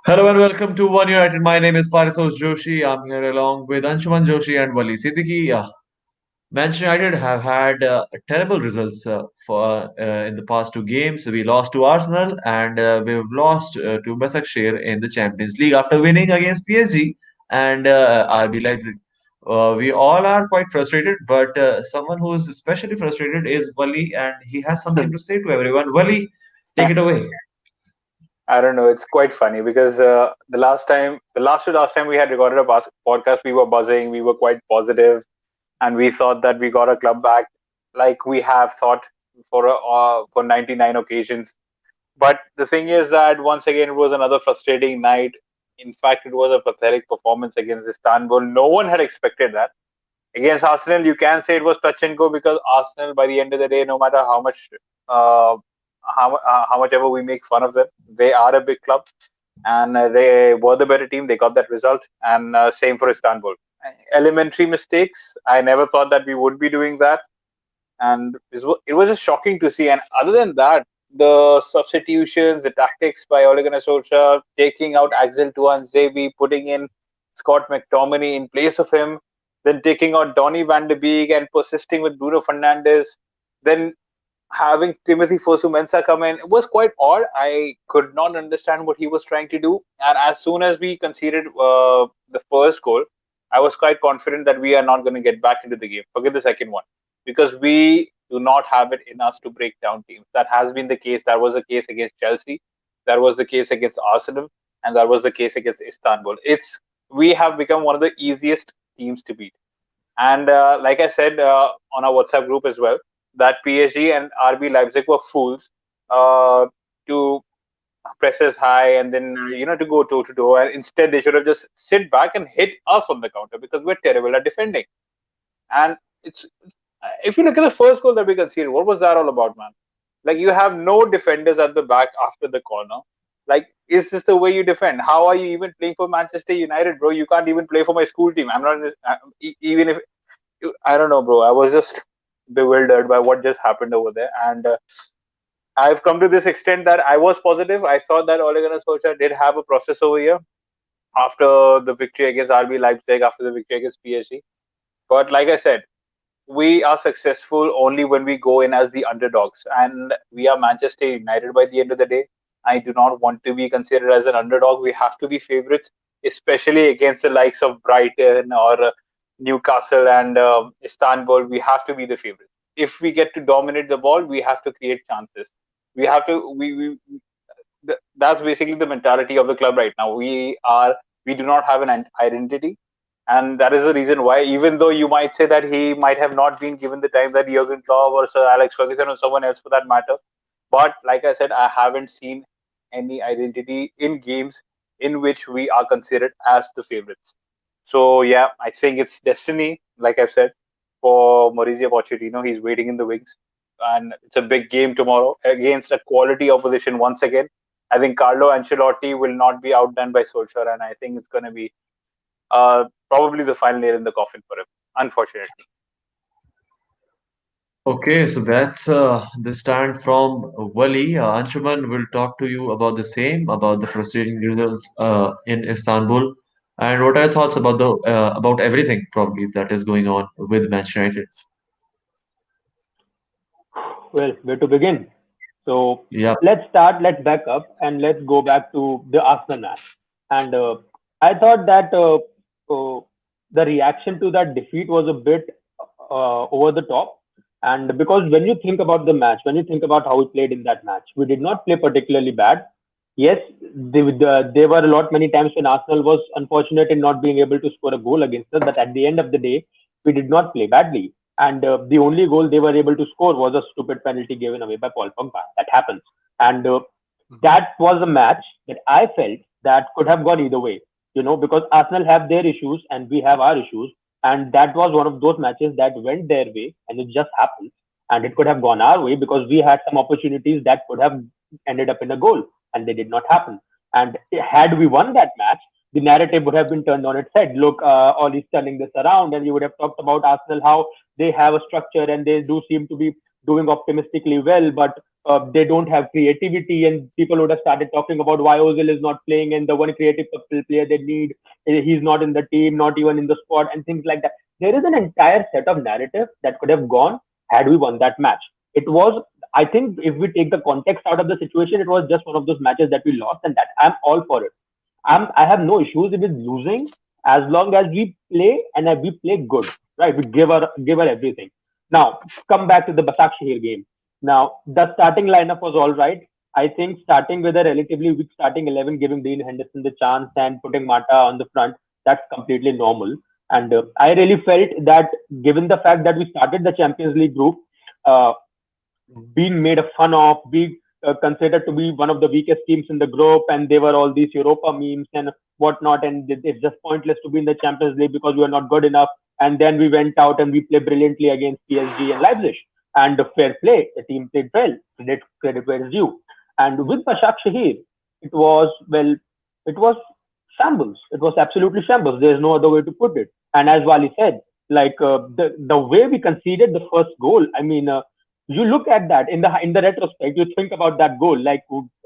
Hello and welcome to One United. My name is Paritosh Joshi. I'm here along with Anshuman Joshi and Wali Siddiqui. Manchester United have had terrible results in the past two games. We lost to Arsenal and we've lost to Basaksehir in the Champions League after winning against PSG and RB Leipzig. We all are quite frustrated, but someone who is especially frustrated is Wali, and he has something to say to everyone. Wali, take it away. I don't know. It's quite funny because the last to last time we had recorded a podcast, we were buzzing, we were quite positive, and we thought that we got a club back, like we have thought for 99 occasions. But the thing is that once again, it was another frustrating night. In fact, it was a pathetic performance against Istanbul. No one had expected that. Against Arsenal, you can say it was touch and go because Arsenal, by the end of the day, no matter uh, how much ever we make fun of them, they are a big club and they were the better team. They got that result, and same for Istanbul. Elementary mistakes. I never thought that we would be doing that, and it was just shocking to see. And other than that, the substitutions, the tactics by Ole Gunnar Solskjaer, taking out Axel Tuanzebe, putting in Scott McTominay in place of him, then taking out Donny van de Beek and persisting with Bruno Fernandes, then having Timothy Fosu Mensah come in, it was quite odd. I could not understand what he was trying to do. And as soon as we conceded the first goal, I was quite confident that we are not going to get back into the game. Forget the second one, because we do not have it in us to break down teams. That has been the case. That was the case against Chelsea. That was the case against Arsenal, and that was the case against Istanbul. It's We have become one of the easiest teams to beat. And like I said on our WhatsApp group as well, that PSG and RB Leipzig were fools to press us high and then to go toe to toe. And instead, they should have just sit back and hit us on the counter because we're terrible at defending. And it's if you look at the first goal that we conceded, what was that all about, man? Like you have no defenders at the back after the corner. Like, is this the way you defend? How are you even playing for Manchester United, bro? You can't even play for my school team. I'm not even if I don't know, bro. I was just bewildered by what just happened over there, and I've come to this extent that I was positive. I thought that Ole Gunnar Solskjaer did have a process over here after the victory against RB Leipzig, after the victory against PSG. But like I said, we are successful only when we go in as the underdogs, and we are Manchester United by the end of the day. I do not want to be considered as an underdog. We have to be favorites, especially against the likes of Brighton or Newcastle and Istanbul. We have to be the favorites. If we get to dominate the ball, we have to create chances. We have to. That's basically the mentality of the club right now. We do not have an identity, and that is the reason why, even though you might say that he might have not been given the time that Jurgen Klopp or Sir Alex Ferguson or someone else for that matter, but like I said, I haven't seen any identity in games in which we are considered as the favorites. So yeah, I think it's destiny, like I've said, for Mauricio Pochettino. He's waiting in the wings, and it's a big game tomorrow against a quality opposition once again. I think Carlo Ancelotti will not be outdone by Solskjaer, and I think it's going to be probably the final nail in the coffin for him, unfortunately. Okay, so that's the stand from Wali. Anshuman will talk to you about the same, about the frustrating results in Istanbul, and what are your thoughts about the about everything probably that is going on with Manchester United. Well, where to begin? So Yeah. let's back up and let's go back to the Arsenal match. And I thought that the reaction to that defeat was a bit over the top. And because when you think about the match, when you think about how we played in that match, we did not play particularly bad. Yes, there were a lot many times when Arsenal was unfortunate in not being able to score a goal against us. But at the end of the day, we did not play badly. And the only goal they were able to score was a stupid penalty given away by Paul Pogba. That happens. And that was a match that I felt that could have gone either way. Because Arsenal have their issues and we have our issues. And that was one of those matches that went their way and it just happened. And it could have gone our way because we had some opportunities that could have ended up in a goal and they did not happen. And had we won that match, the narrative would have been turned on its head. Look, Ollie's turning this around, and you would have talked about Arsenal, how they have a structure and they do seem to be doing optimistically well, but they don't have creativity, and people would have started talking about why Ozil is not playing, and the one creative player they need, he's not in the team, not even in the squad, and things like that. There is an entire set of narrative that could have gone had we won that match. It was, I think, if we take the context out of the situation, it was just one of those matches that we lost, and that I'm all for it. I have no issues with losing as long as we play and we play good, right? We give her everything. Now, come back to the Basaksehir game. Now, the starting lineup was all right. I think starting with a relatively weak starting 11, giving Dean Henderson the chance and putting Mata on the front, that's completely normal. And I really felt that given the fact that we started the Champions League group, uh, being made fun of, being considered to be one of the weakest teams in the group, and they were all these Europa memes and whatnot, and it's just pointless to be in the Champions League because we are not good enough. And then we went out and we played brilliantly against PSG and Leipzig, and fair play, the team played well. Credit where is due. And with Bashak Shahir, it was well, it was shambles. It was absolutely shambles. There's no other way to put it. And as Wali said, like the way we conceded the first goal, I mean. You look at that in the retrospect, you think about that goal, like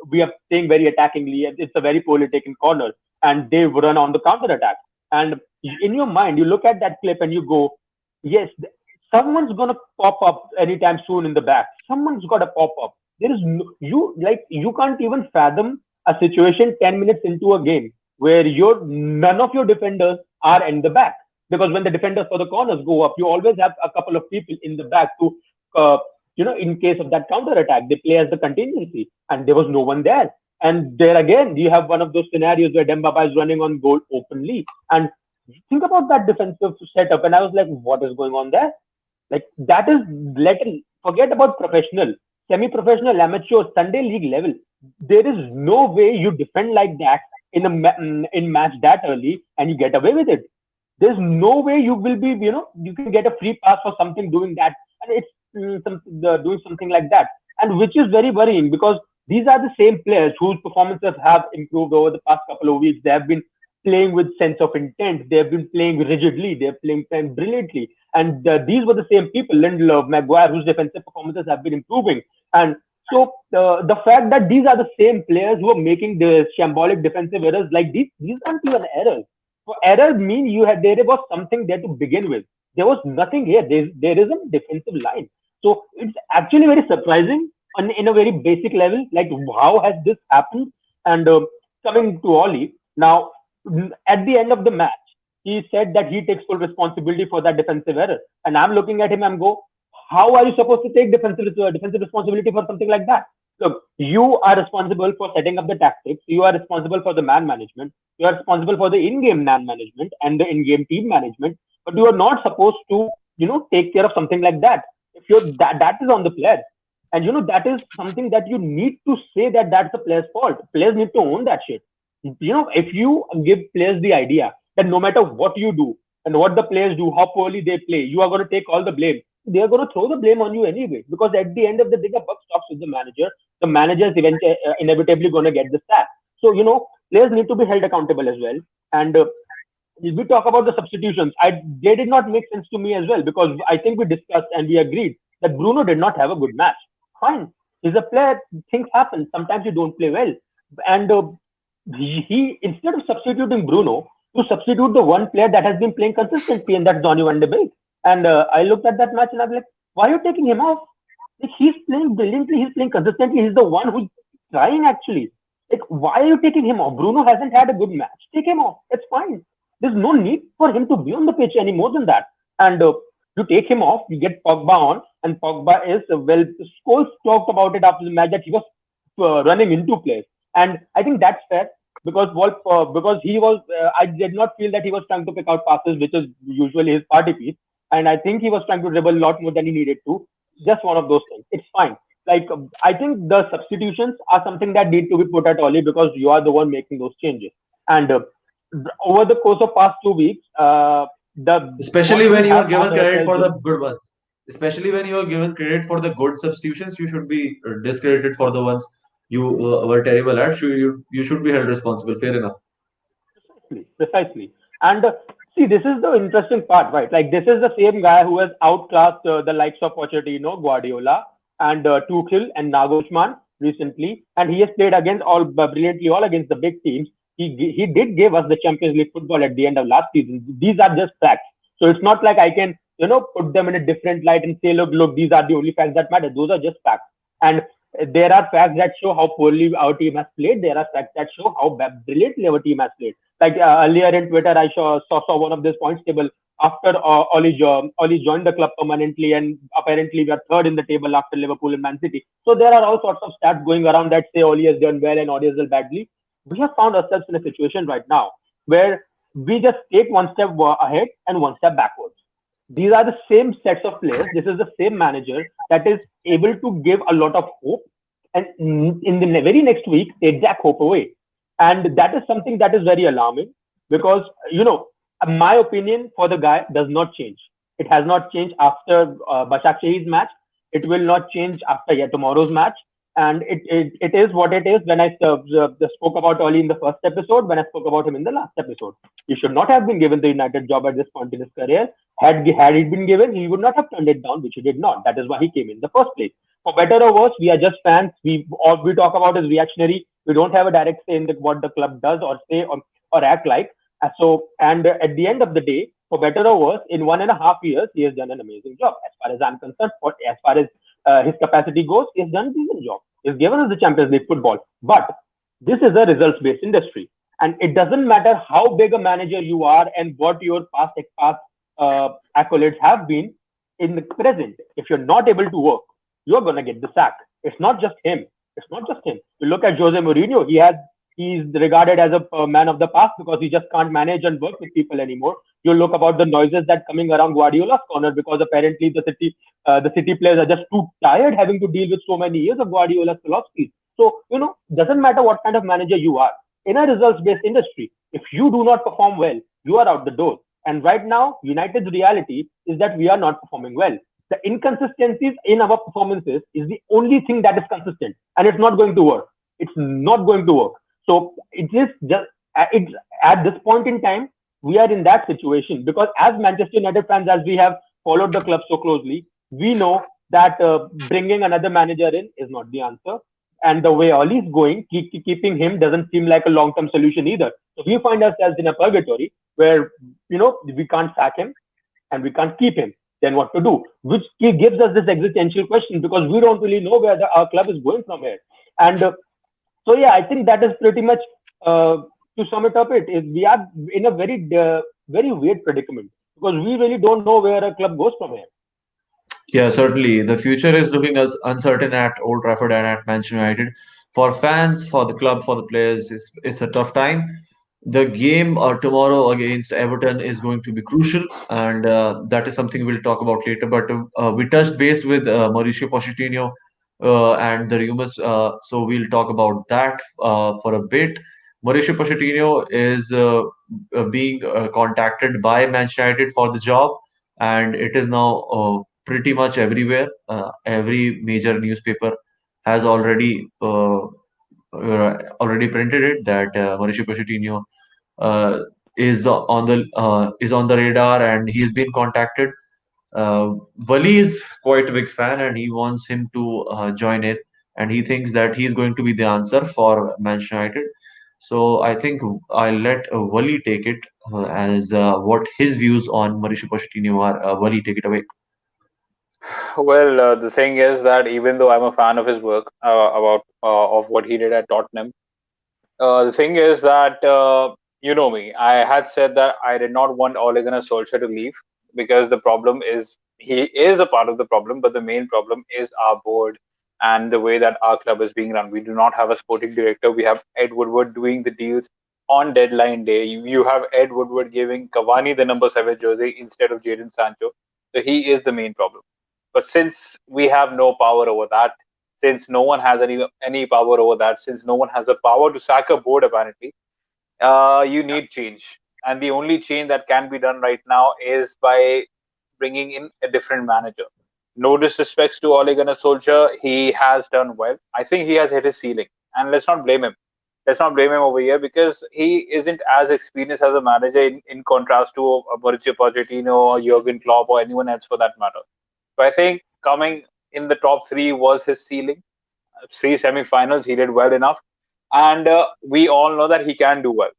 we are playing very attackingly, and it's a very poorly taken corner, and they run on the counter attack. And in your mind, you look at that clip and you go, yes, someone's gonna pop up anytime soon in the back. Someone's got to pop up. There is no, you can't even fathom a situation 10 minutes into a game where your none of your defenders are in the back, because when the defenders for the corners go up, you always have a couple of people in the back to uh, in case of that counter attack, they play as the contingency, and there was no one there. And there again, you have one of those scenarios where Dembaba is running on goal openly. And think about that defensive setup. And I was like, what is going on there? Like, that is, let forget about professional, semi-professional, amateur, Sunday league level. There is no way you defend like that in match that early and you get away with it. There's no way you will be, you can get a free pass for something doing that, and it's doing something like that, and which is very worrying because these are the same players whose performances have improved over the past couple of weeks. They have been playing with sense of intent. They have been playing rigidly. They're playing brilliantly, and these were the same people, Lindelof, Maguire, whose defensive performances have been improving. And so the fact that these are the same players who are making the shambolic defensive errors, like these aren't even errors. So errors mean there was something there to begin with. There was nothing here. There isn't defensive line. So it's actually very surprising in a very basic level, like how has this happened? And coming to Oli, now at the end of the match, he said that he takes full responsibility for that defensive error. And I'm looking at him, I'm go, how are you supposed to take defensive responsibility for something like that? Look, you are responsible for setting up the tactics. You are responsible for the man management. You are responsible for the in-game man management and the in-game team management. But you are not supposed to, take care of something like that. If you're that is on the players, and that is something that you need to say that that's the player's fault. Players need to own that shit. If you give players the idea that no matter what you do and what the players do, how poorly they play, you are going to take all the blame. They are going to throw the blame on you anyway, because at the end of the day, the buck stops with the manager. The manager is eventually inevitably going to get the sack. So players need to be held accountable as well. And if we talk about the substitutions, they did not make sense to me as well, because I think we discussed and we agreed that Bruno did not have a good match. Fine, he's a player. Things happen. Sometimes you don't play well, and he instead of substituting Bruno, to substitute the one player that has been playing consistently, and that's Donny van de Beek. And I looked at that match and I was like, why are you taking him off? Like, he's playing brilliantly. He's playing consistently. He's the one who's trying actually. Like, why are you taking him off? Bruno hasn't had a good match. Take him off. It's fine. There's no need for him to be on the pitch any more than that. And you take him off, you get Pogba on, and Pogba is, Scholes talked about it after the match that he was running into players. And I think that's fair, because because he was, I did not feel that he was trying to pick out passes, which is usually his party piece. And I think he was trying to dribble a lot more than he needed to. Just one of those things. It's fine. Like, I think the substitutions are something that need to be put at Oli, because you are the one making those changes. And over the course of past 2 weeks, especially when you are given credit for the good ones. Especially when you are given credit for the good substitutions, you should be discredited for the ones you were terrible at. You should be held responsible. Fair enough. Precisely. And see, this is the interesting part, right? Like, this is the same guy who has outclassed the likes of Pochettino, Guardiola, and Tuchel and Nagelsmann recently, and he has played against all brilliantly all against the big teams. He did give us the Champions League football at the end of last season. These are just facts. So it's not like I can put them in a different light and say, look, these are the only facts that matter. Those are just facts. And there are facts that show how poorly our team has played. There are facts that show how brilliantly our team has played. Like earlier in Twitter, I saw one of these points table after Oli joined the club permanently, and apparently we are third in the table after Liverpool and Man City. So there are all sorts of stats going around that say Oli has done well and Oli has done badly. We have found ourselves in a situation right now where we just take one step ahead and one step backwards. These are the same sets of players. This is the same manager that is able to give a lot of hope, and in the very next week take that hope away. And that is something that is very alarming because my opinion for the guy does not change. It has not changed after Basaksehir's match. It will not change after tomorrow's match. And it is what it is. When I spoke about Oli in the first episode, when I spoke about him in the last episode, he should not have been given the United job at this point in his career. Had it been given, he would not have turned it down, which he did not. That is why he came in the first place. For better or worse, we are just fans. All we talk about is reactionary. We don't have a direct say in what the club does or say or act like. And at the end of the day, for better or worse, in 1.5 years, he has done an amazing job. As far as I'm concerned, as far as his capacity goes, he has done a decent job. He's given us the Champions League football. But this is a results-based industry. And it doesn't matter how big a manager you are and what your past accolades have been in the present. If you're not able to work, you're going to get the sack. It's not just him. It's not just him. You look at Jose Mourinho. He's regarded as a man of the past because he just can't manage and work with people anymore. You look about the noises that coming around Guardiola's corner because apparently the City players are just too tired having to deal with so many years of Guardiola's philosophy. So doesn't matter what kind of manager you are in a results-based industry. If you do not perform well, you are out the door. And right now, United's reality is that we are not performing well. The inconsistencies in our performances is the only thing that is consistent, and it's not going to work. It's not going to work. So it is just it's at this point in time we are in that situation because as Manchester United fans, as we have followed the club so closely, we know that bringing another manager in is not the answer. And the way Oli is going, keeping him doesn't seem like a long-term solution either. So we find ourselves in a purgatory where we can't sack him and we can't keep him. Then what to do? Which gives us this existential question because we don't really know where our club is going from here. And so yeah, I think that is pretty much to sum it up. We are in a very weird predicament because we really don't know where a club goes from here. Yeah, certainly. The future is looking as uncertain at Old Trafford and at Manchester United. For fans, for the club, for the players, it's a tough time. The game tomorrow against Everton is going to be crucial, and that is something we'll talk about later. But we touched base with Mauricio Pochettino and the rumors, so we'll talk about that for a bit. Mauricio Pochettino is being contacted by Manchester United for the job, and it is now pretty much everywhere. Every major newspaper has already printed it that Mauricio Pochettino uh, is on the radar and he's been contacted. Wali is quite a big fan and he wants him to join in, and he thinks that he's going to be the answer for Manchester United. So I think I'll let Wali take it as what his views on Mauricio Pochettino are. Wali, take it away. Well, the thing is that even though I'm a fan of his work about of what he did at Tottenham, the thing is that you know me. I had said that I did not want Ole Gunnar Solskjaer to leave because the problem is he is a part of the problem, but the main problem is our board and the way that our club is being run. We do not have a sporting director. We have Ed Woodward doing the deals on deadline day. You have Ed Woodward giving Cavani the number 7 jersey instead of Jadon Sancho. So he is the main problem. But since we have no power over that, since no one has any power over that, since no one has the power to sack a board apparently, you need change. And the only change that can be done right now is by bringing in a different manager. No disrespects to Ole Gunnar Solskjaer, he has done well. I think he has hit his ceiling, and let's not blame him. Let's not blame him over here because he isn't as experienced as a manager in contrast to Mauricio Pochettino or Jurgen Klopp or anyone else for that matter. So I think coming in the top three was his ceiling. Three semi-finals, he did well enough, and we all know that he can do well.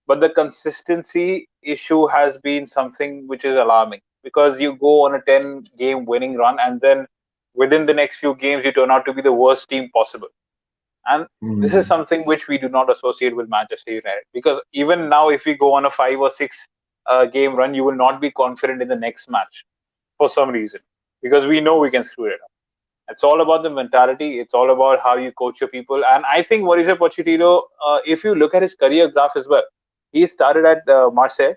But the consistency issue has been something which is alarming, because you go on a 10-game winning run, and then within the next few games you turn out to be the worst team possible. And this is Mm. something which we do not associate with Manchester United, because even now, if we go on a 5 or 6 game run, you will not be confident in the next match for some reason, because we know we can screw it up. It's all about the mentality. It's all about how you coach your people. And I think Mauricio Pochettino, if you look at his career graph as well, he started at Marseille.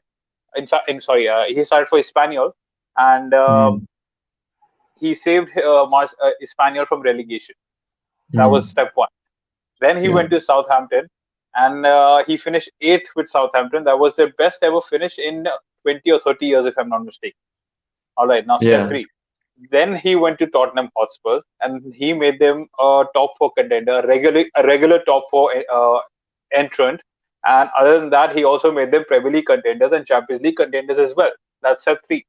He started for Espanyol, and Mm. he saved Espanyol from relegation. That was Mm. step one. Then he Yeah. went to Southampton, and he finished eighth with Southampton. That was their best ever finish in 20 or 30 years, if I'm not mistaken. All right, now step Yeah. three. Then he went to Tottenham Hotspur, and he made them a top four contender, a regular top four entrant. And other than that, he also made them Premier League contenders and Champions League contenders as well. That's step three.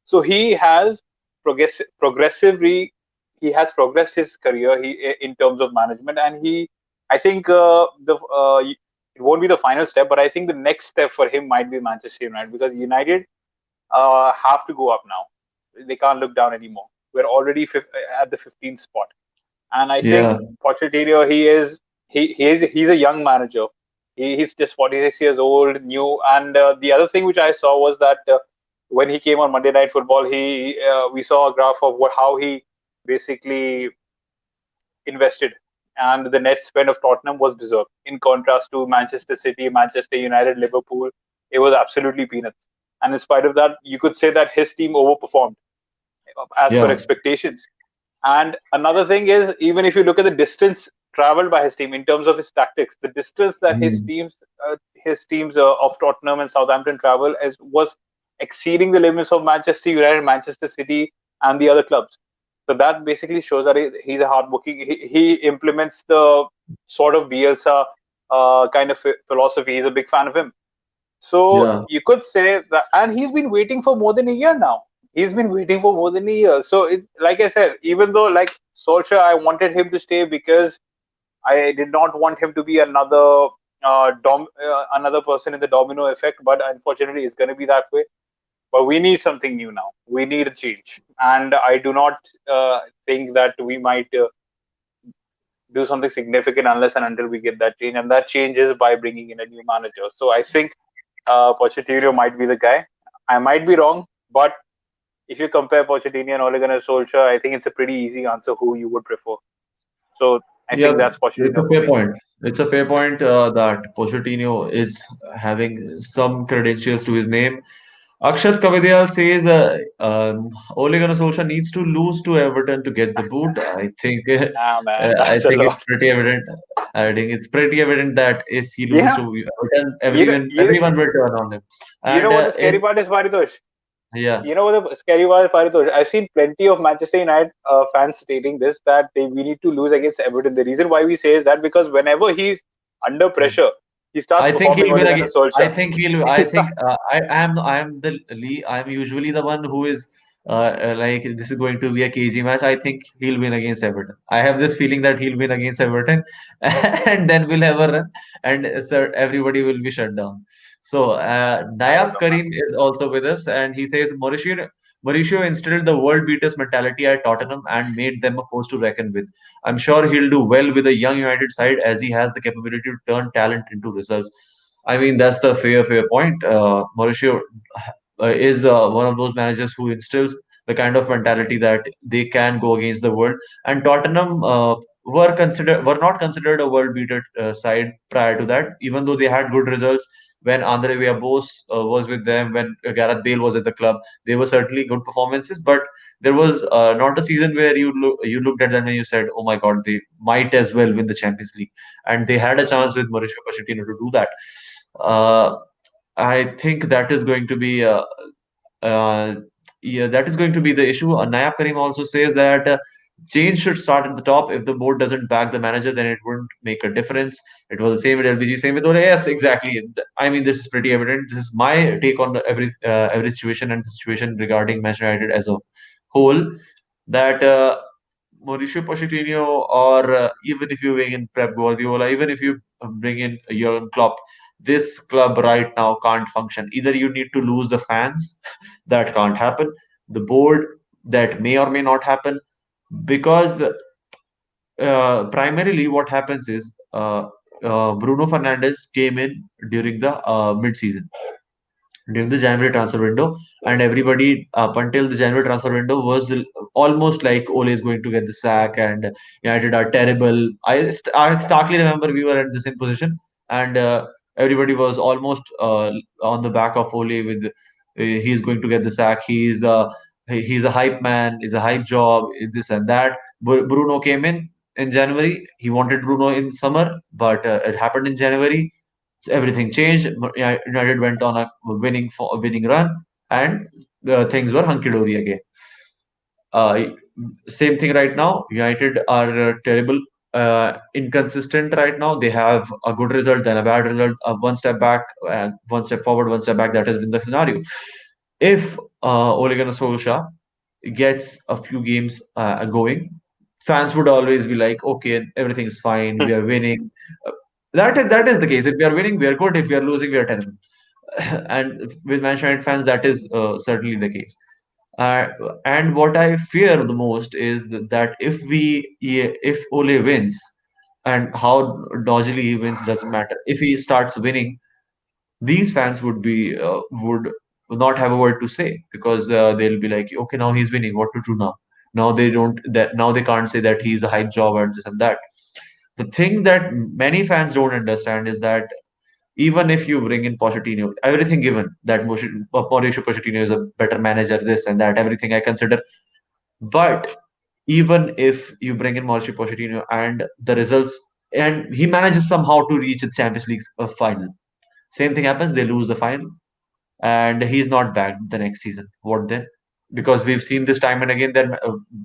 So he has progressively he has progressed his career in terms of management, and I think the it won't be the final step, but I think the next step for him might be Manchester United, because United have to go up now. They can't look down anymore. We're already at the 15th spot, and I think Yeah. Pochettino, he's a young manager. He's just 46 years old, new. And the other thing which I saw was that when he came on Monday Night Football, he we saw a graph of how he basically invested, and the net spend of Tottenham was deserved. In contrast to Manchester City, Manchester United, Liverpool, it was absolutely peanuts. And in spite of that, you could say that his team overperformed as per Yeah. expectations. And another thing is, even if you look at the distance traveled by his team in terms of his tactics, the distance that Mm. his teams of Tottenham and Southampton travel was exceeding the limits of Manchester United, Manchester City, and the other clubs. So that basically shows that he's a hardworking. He implements the sort of Bielsa kind of philosophy. He's a big fan of him. So Yeah. you could say that, and he's been waiting for more than a year now. He's been waiting for more than a year. So, like I said, even though like Solskjaer, I wanted him to stay because I did not want him to be another person in the domino effect. But unfortunately, it's going to be that way. But we need something new now. We need a change, and I do not think that we might do something significant unless and until we get that change. And that change is by bringing in a new manager. So I think Pochettino might be the guy. I might be wrong, but if you compare Pochettino and Ole Gunnar Solskjaer, I think it's a pretty easy answer who you would prefer. So I Yeah. think that's It's Pochettino a for fair me. point. It's a fair point that Pochettino is having some credentials to his name. Akshat Kavadyal says Ole Gunnar Solskjaer needs to lose to Everton to get the boot. I think Ah man, I that's a think lot. it's pretty evident. I think it's pretty evident that if he loses Yeah, to Everton, you know, you everyone will turn on him. you know And what the scary in part is, Paritosh? yeah, You know what the scary part is, Paritosh? I've seen plenty of Manchester United fans stating this, that we need to lose against Everton. The reason why we say is that because whenever he's under pressure, he starts I think performing he'll win Ole Gunnar again. I Solskjaer. think he'll. He I start, think I'm usually the one who is like this is going to be a KG match. I think he'll win against Everton. I have this feeling that he'll win against Everton, and then we'll have a run, and sir, everybody will be shut down. So I don't Nayab know, man. Karim is also with us, and he says Mauricio instilled the world beaters mentality at Tottenham and made them a force to reckon with. I'm sure he'll do well with a young United side as he has the capability to turn talent into results. I mean, that's the fair point. Mauricio is one of those managers who instills the kind of mentality that they can go against the world. And Tottenham were not considered a world beater side prior to that, even though they had good results when Andre Villas-Boas was with them, when Gareth Bale was at the club. They were certainly good performances, but there was not a season where you looked at them and you said, "Oh my God, they might as well win the Champions League," and they had a chance Mhm. with Mauricio Pochettino to do that. Uh, I think that is going to be uh, yeah, that is going to be the issue. Nayab Karim also says that change should start at the top. If the board doesn't back the manager, then it wouldn't make a difference. It was the same with LVG, same with Ole. Yes, exactly. I mean, this is pretty evident. This is my take on every situation and situation regarding Manchester United as a whole. That Mauricio Pochettino, or even if you bring in Pep Guardiola, even if you bring in Jurgen Klopp, this club right now can't function. Either you need to lose the fans, that can't happen. The board, that may or may not happen, because primarily what happens is Bruno Fernandes came in during the mid-season, during the January transfer window, and everybody up until the January transfer window was almost like Ole is going to get the sack, and United are terrible. I starkly remember we were at the same position, and everybody was almost on the back of Ole with he's going to get the sack. He's a hype man. He's a hype job. This and that. Bruno came in January. He wanted Bruno in summer, but it happened in January. So everything changed. United went on a winning run, and things were hunky dory again. Uh, Same thing right now. United are terrible, inconsistent right now. They have a good result, then a bad result, one step back, one step forward, one step back. That has been the scenario. If Ole Gunnar Solskjaer gets a few games going, fans would always be like, okay, everything's fine, we are winning. Uh, that is the case. If we are winning, we are good. If we are losing, we are terrible. And with Manchester United fans, that is certainly the case. Uh, and what I fear the most is that if Ole wins, and how dodgily he wins doesn't matter. If he starts winning, these fans would not have a word to say, because they'll be like, okay, now he's winning, what to do now? Now they can't say that he's a hype job and this and that. The thing that many fans don't understand is that even if you bring in Pochettino, everything given that Mauricio Pochettino is a better manager, this and that, everything I consider, but even if you bring in Mauricio Pochettino and the results, and he manages somehow to reach the Champions League final, same thing happens, they lose the final, and he's not back the next season. What then? Because we've seen this time and again that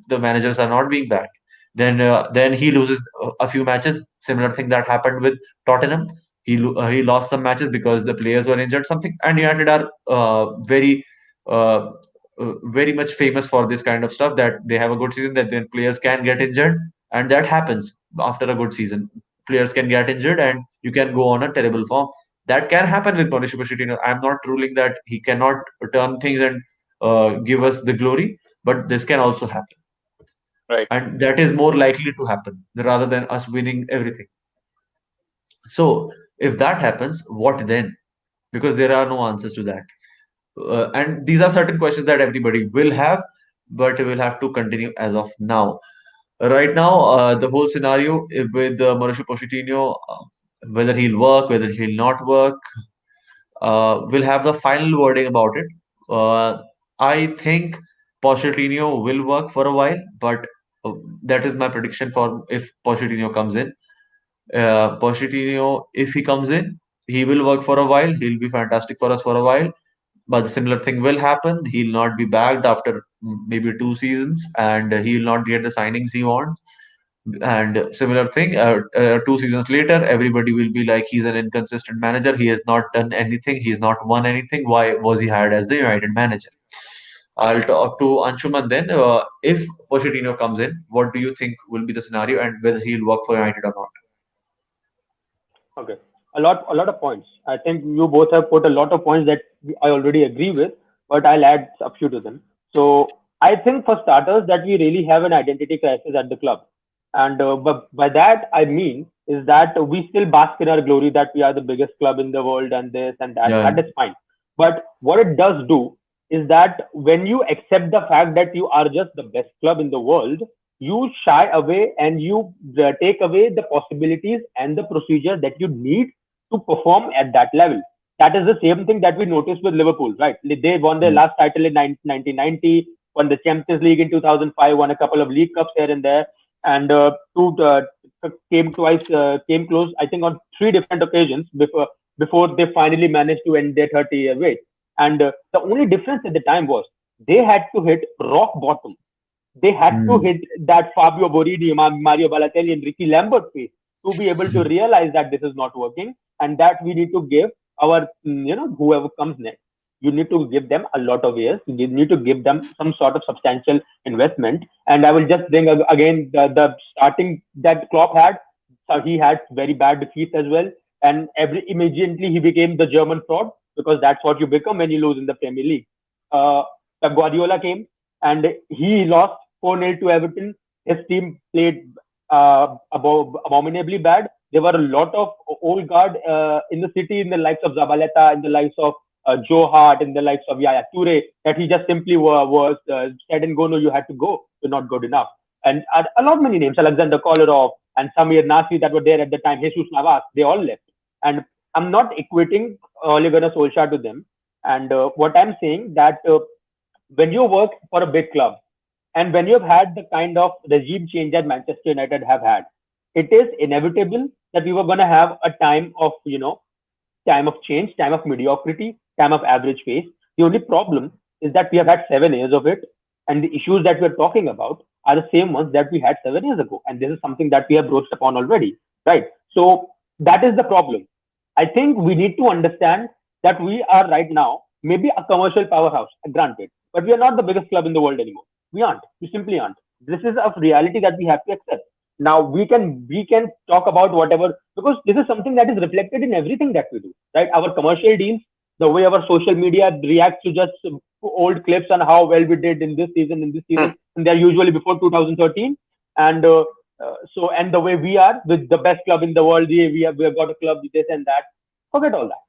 the managers are not being back. Then he loses a few matches. Similar thing that happened with Tottenham. He lost some matches because the players were injured. Something, and United are uh, very much famous for this kind of stuff. That they have a good season, that then players can get injured, and that happens after a good season. Players can get injured, and you can go on a terrible form. That can happen with Mauricio Pochettino. I'm not ruling that he cannot turn things and give us the glory, but this can also happen, Right. and that is more likely to happen rather than us winning everything. So if that happens, what then? Because there are no answers to that, and these are certain questions that everybody will have, but we'll have to continue as of now. Right now, the whole scenario with Mauricio Pochettino, whether he'll work, whether he'll not work, we'll have the final wording about it. I think Pochettino will work for a while, but uh, that is my prediction for if Pochettino comes in. Pochettino, if he comes in, he will work for a while. He'll be fantastic for us for a while. But the similar thing will happen. He'll not be backed after maybe 2 seasons, and he'll not get the signings he wants. And similar thing, 2 seasons later, everybody will be like, he's an inconsistent manager. He has not done anything. He's not won anything. Why was he hired as the United manager? I'll talk to Anshuman then. If Pochettino comes in, what do you think will be the scenario, and whether he'll work for United or not? Okay, a lot of points. I think you both have put a lot of points that I already agree with, but I'll add a few to them. So I think for starters that we really have an identity crisis at the club, and but by that I mean is that we still bask in our glory that we are the biggest club in the world and this and that. Yeah. That is fine. But what it does do is that when you accept the fact that you are just the best club in the world, you shy away and you take away the possibilities and the procedure that you need to perform at that level. That is the same thing that we noticed with Liverpool, right? They won their Mm. last title in 1990, won the Champions League in 2005, won a couple of League Cups here and there, and came close, I think, on three different occasions before they finally managed to end their 30-year wait. And the only difference at the time was they had to hit rock bottom. They had to Mm. hit that Fabio Borini, Mario Balotelli, and Ricky Lambert pace to be able to realize that this is not working and that we need to give our, whoever comes next. you need to give them a lot of years. You need to give them some sort of substantial investment. And I will just bring again the starting that Klopp had. So he had very bad defeats as well, and every immediately he became the German fraud, because that's what you become when you lose in the Premier League. Uh, Guardiola came and he lost 4-0 to Everton. His team played abominably bad. There were a lot of old guard in the city, in the likes of Zabaleta, in the likes of Joe Hart, in the likes of Yaya Toure, that he just simply was said and go, no, you had to go, you're not good enough. And a lot many names, Alexander Kolarov and Samir Nasri that were there at the time, Jesus Navas, they all left. And I'm not equating Ole Gunnar Solskjaer to them. And what I'm saying that when you work for a big club, and when you've had the kind of regime change that Manchester United have had, it is inevitable that we were going to have a time of, time of change, time of mediocrity, time of average pace. The only problem is that we have had 7 years of it, and the issues that we're talking about are the same ones that we had 7 years ago. And this is something that we have broached upon already, right? So that is the problem. I think we need to understand that we are right now maybe a commercial powerhouse, granted, but we are not the biggest club in the world anymore. We aren't. We simply aren't. This is a reality that we have to accept. Now we can talk about whatever, because this is something that is reflected in everything that we do, right? Our commercial deals, the way our social media reacts to just old clips on how well we did in this season, and they're usually before 2013, and and the way we are with the best club in the world, we have got a club with this and that. Forget all that.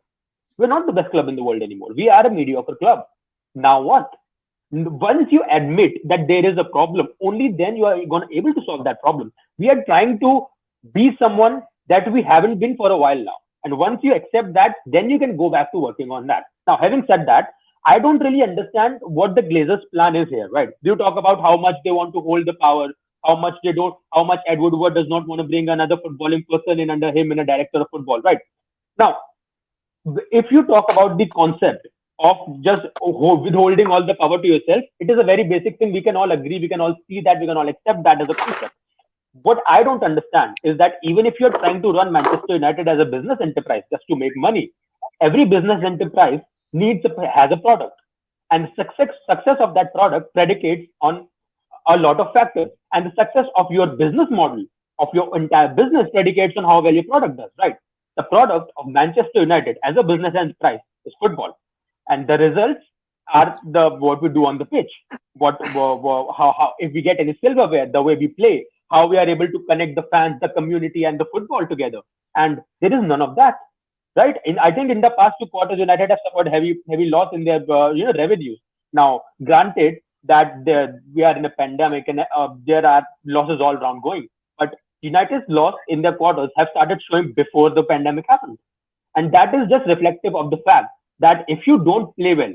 We're not the best club in the world anymore. We are a mediocre club. Now what? Once you admit that there is a problem, only then you are going to able to solve that problem. We are trying to be someone that we haven't been for a while now. And once you accept that, then you can go back to working on that. Now, having said that, I don't really understand what the Glazers' plan is here, right? You talk about how much they want to hold the power, how much they don't, how much Edward Wood does not want to bring another footballing person in under him in a director of football, right? Now, if you talk about the concept of just withholding all the power to yourself, it is a very basic thing. We can all agree, we can all see that, we can all accept that as a concept. What I don't understand is that even if you're trying to run Manchester United as a business enterprise just to make money, every business enterprise has a product, and success of that product predicates on a lot of factors, and the success of your business model of your entire business predicates on how well your product does, right? The product of Manchester United as a business enterprise is football, and the results are the what we do on the pitch. How if we get any silverware, the way we play, how we are able to connect the fans, the community, and the football together. And there is none of that, right? I think in the past 2 quarters, United have suffered heavy loss in their revenues. Now, granted that we are in a pandemic and there are losses all around going, but United's loss in their quarters have started showing before the pandemic happened, and that is just reflective of the fact that if you don't play well,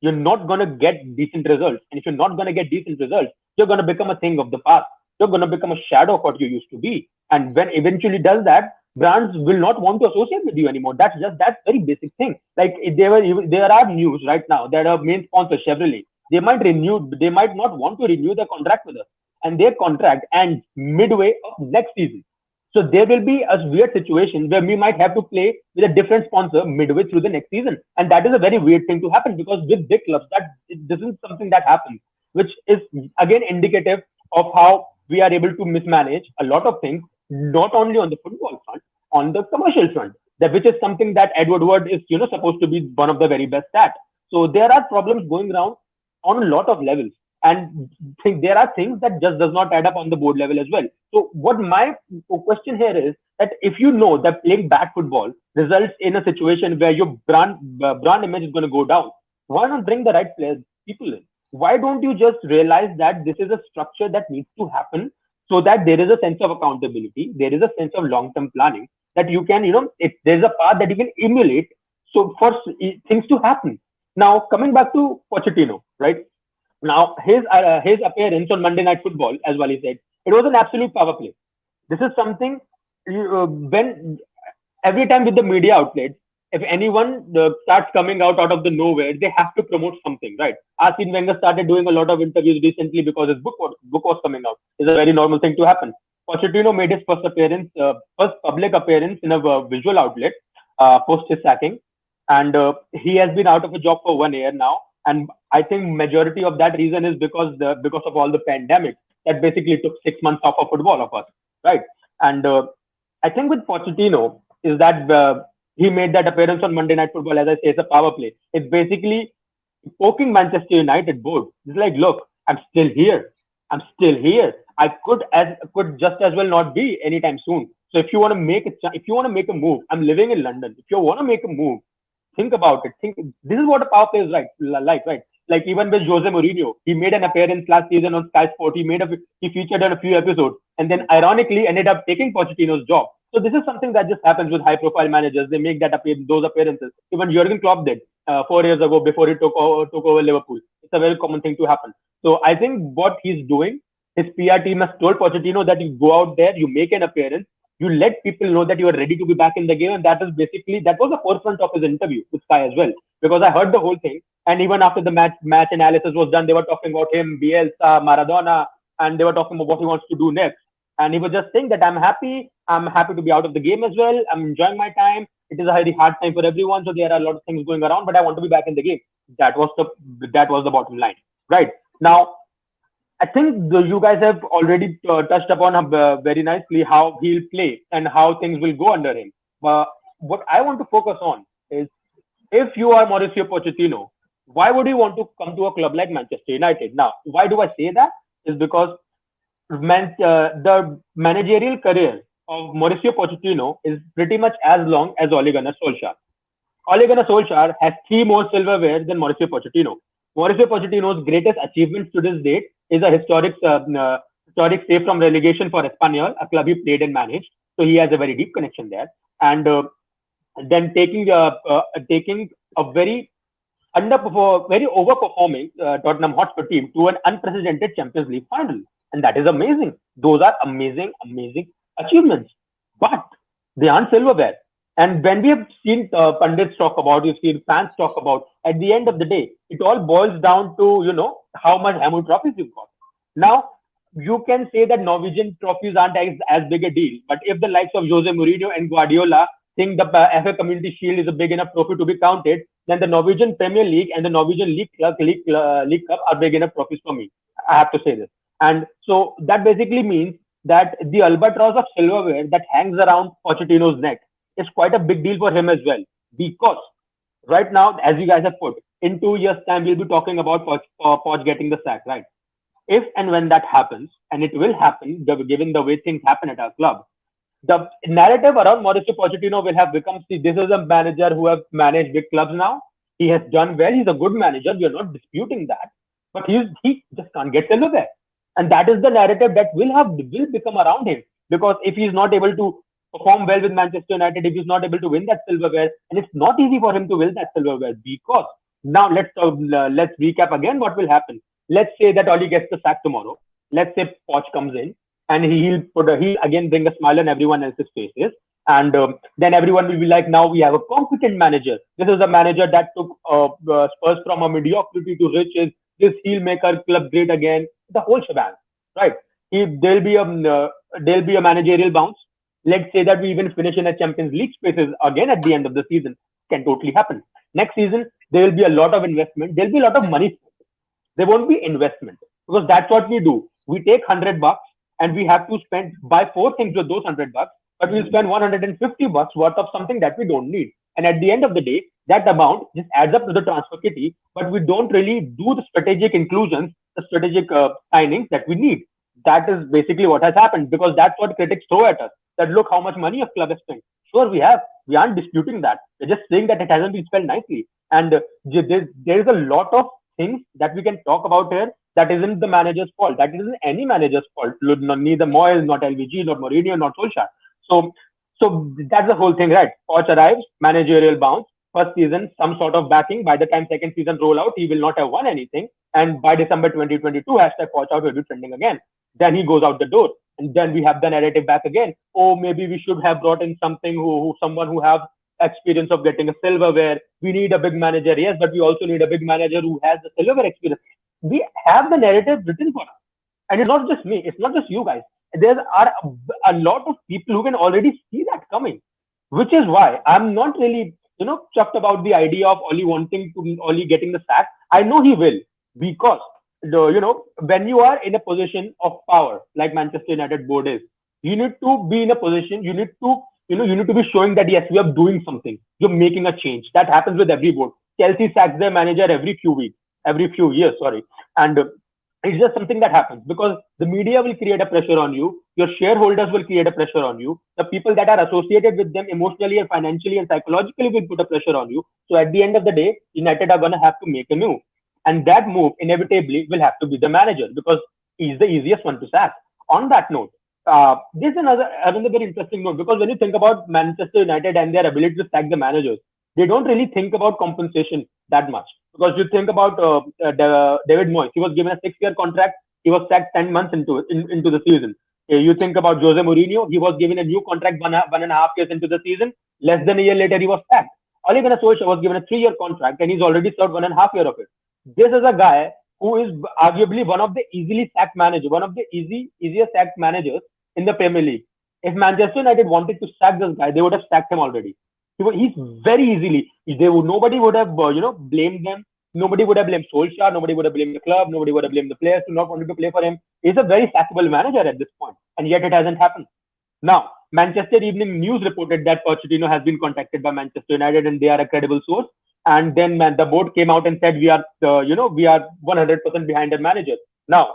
you're not going to get decent results. And if you're not going to get decent results, you're going to become a thing of the past. You're going to become a shadow of what you used to be. And when eventually does that, brands will not want to associate with you anymore. That's very basic thing. Like there are news right now that our main sponsor, Chevrolet, they might not want to renew their contract with us. And their contract ends midway of next season. So there will be a weird situation where we might have to play with a different sponsor midway through the next season. And that is a very weird thing to happen, because with big clubs, this is something that happens, which is again indicative of how we are able to mismanage a lot of things, not only on the football front, on the commercial front, which is something that Edward Wood is supposed to be one of the very best at. So there are problems going around on a lot of levels. And there are things that just does not add up on the board level as well. So what my question here is that if you know that playing bad football results in a situation where your brand image is going to go down, why not bring the right players, people in? Why don't you just realize that this is a structure that needs to happen, so that there is a sense of accountability, there is a sense of long-term planning, that you can, there's a path that you can emulate, so for things to happen. Now, coming back to Pochettino, right? Now, his appearance on Monday Night Football, as Wali said, it was an absolute power play. This is something when every time with the media outlets, if anyone starts coming out of the nowhere, they have to promote something, right? Arsene Wenger started doing a lot of interviews recently because his book was coming out. It's a very normal thing to happen. Pochettino made his first public appearance in a visual outlet post his sacking, and he has been out of a job for 1 year now. And I think majority of that reason is because of all the pandemic that basically took 6 months off of football of us, right? And I think with Pochettino is that he made that appearance on Monday Night Football, as I say, it's a power play. It's basically poking Manchester United board. It's like, look, I'm still here. I'm still here. I could just as well not be anytime soon. So if you want to if you want to make a move, I'm living in London. If you want to make a move, think about it. Think this is what a power play is like, right? Like even with Jose Mourinho, he made an appearance last season on Sky Sport. He featured on a few episodes, and then ironically ended up taking Pochettino's job. So this is something that just happens with high-profile managers. They make those appearances. Even Jurgen Klopp did 4 years ago before he took over Liverpool. It's a very common thing to happen. So I think what he's doing, his PR team has told Pochettino that you go out there, you make an appearance, you let people know that you are ready to be back in the game, and that was the forefront of his interview with Sky as well. Because I heard the whole thing, and even after the match analysis was done, they were talking about him, Bielsa, Maradona, and they were talking about what he wants to do next. And he was just saying that I'm happy to be out of the game as well. I'm enjoying my time. It is a very hard time for everyone, so there are a lot of things going around, but I want to be back in the game. That was the bottom line, right? Now I think you guys have already touched upon very nicely how he'll play and how things will go under him. But what I want to focus on is, if you are Mauricio Pochettino, why would you want to come to a club like Manchester United? Now, why do I say that? Is because the managerial career of Mauricio Pochettino is pretty much as long as Ole Gunnar Solskjaer. Ole Gunnar Solskjaer has three more silverware than Mauricio Pochettino. Mauricio Pochettino's greatest achievements to this date is a historic save from relegation for Espanyol, a club he played and managed. So he has a very deep connection there. And then taking a very overperforming Tottenham Hotspur team to an unprecedented Champions League final, and that is amazing. Those are amazing, amazing achievements. But they aren't silverware. And when we have seen pundits talk about, you've seen fans talk about, at the end of the day, it all boils down to how many trophies you've got. Now, you can say that Norwegian trophies aren't as big a deal, but if the likes of Jose Mourinho and Guardiola think the FA Community Shield is a big enough trophy to be counted, then the Norwegian Premier League and the Norwegian League Cup are big enough trophies for me. I have to say this. And so that basically means that the albatross of silverware that hangs around Pochettino's neck is quite a big deal for him as well. Because right now, as you guys have put, in 2 years' time, we'll be talking about Poch getting the sack, right? If and when that happens, and it will happen, given the way things happen at our club, the narrative around Mauricio Pochettino will have become, see, this is a manager who has managed big clubs now. He has done well. He's a good manager. We are not disputing that. But he just can't get silverware. And that is the narrative that will become around him. Because if he's not able to perform well with Manchester United, if he's not able to win that silverware, and it's not easy for him to win that silverware, because now let's recap again what will happen. Let's say that Oli gets the sack tomorrow. Let's say Poch comes in, and he'll again bring a smile on everyone else's faces, and then everyone will be like, now we have a competent manager. This is a manager that took Spurs from a mediocrity to riches. He'll make our club great again. The whole shebang, right? There'll be a managerial bounce. Let's say that we even finish in a Champions League spaces again at the end of the season. Can totally happen. Next season, there will be a lot of investment. There'll be a lot of money. There won't be investment, because that's what we do. We take $100 and we have to buy four things with those $100, but we'll spend $150 worth of something that we don't need. And at the end of the day, that amount just adds up to the transfer kitty, but we don't really do the strategic inclusions, the strategic signings that we need. That is basically what has happened, because that's what critics throw at us. That look how much money a club has spent. Sure, we have. We aren't disputing that. We're just saying that it hasn't been spent nicely. And there is a lot of things that we can talk about here that isn't the manager's fault. That isn't any manager's fault. Neither Moyes, not LVG, not Mourinho, not Solskjaer. So that's the whole thing, right? Poch arrives, managerial bounce. First season, some sort of backing. By the time second season roll out, he will not have won anything. And by December 2022, hashtag Poch out will be trending again. Then he goes out the door. And then we have the narrative back again. Oh, maybe we should have brought in someone who have experience of getting a silverware. We need a big manager, yes, but we also need a big manager who has the silverware experience. We have the narrative written for us. And it's not just me. It's not just you guys. There are a lot of people who can already see that coming, which is why I'm not really chuffed about the idea of Oli getting the sack. I know he will, because when you are in a position of power like Manchester United board is, you need to be in a position. You need to be showing that yes, we are doing something. You're making a change. That happens with every board. Chelsea sacks their manager every few weeks, every few years. Sorry, and it's just something that happens because the media will create a pressure on you. Your shareholders will create a pressure on you. The people that are associated with them emotionally and financially and psychologically will put a pressure on you. So at the end of the day, United are going to have to make a move. And that move inevitably will have to be the manager because he's the easiest one to sack. On that note, this is another very interesting note because when you think about Manchester United and their ability to sack the managers, they don't really think about compensation that much. Because you think about David Moyes, he was given a 6-year contract, he was sacked 10 months into the season. You think about Jose Mourinho, he was given a new contract 1.5 years into the season. Less than a year later, he was sacked. Ole Gunnar Solskjaer was given a 3-year contract and he's already served 1.5 years of it. This is a guy who is arguably one of the easily sacked managers, one of the easiest sacked managers in the Premier League. If Manchester United wanted to sack this guy, they would have sacked him already. He's very easily. Nobody would have blamed them. Nobody would have blamed Solskjaer. Nobody would have blamed the club. Nobody would have blamed the players who not wanted to play for him. He's a very sackable manager at this point, and yet it hasn't happened. Now, Manchester Evening News reported that Pochettino has been contacted by Manchester United, and they are a credible source. And then the board came out and said we are 100% behind the manager. Now,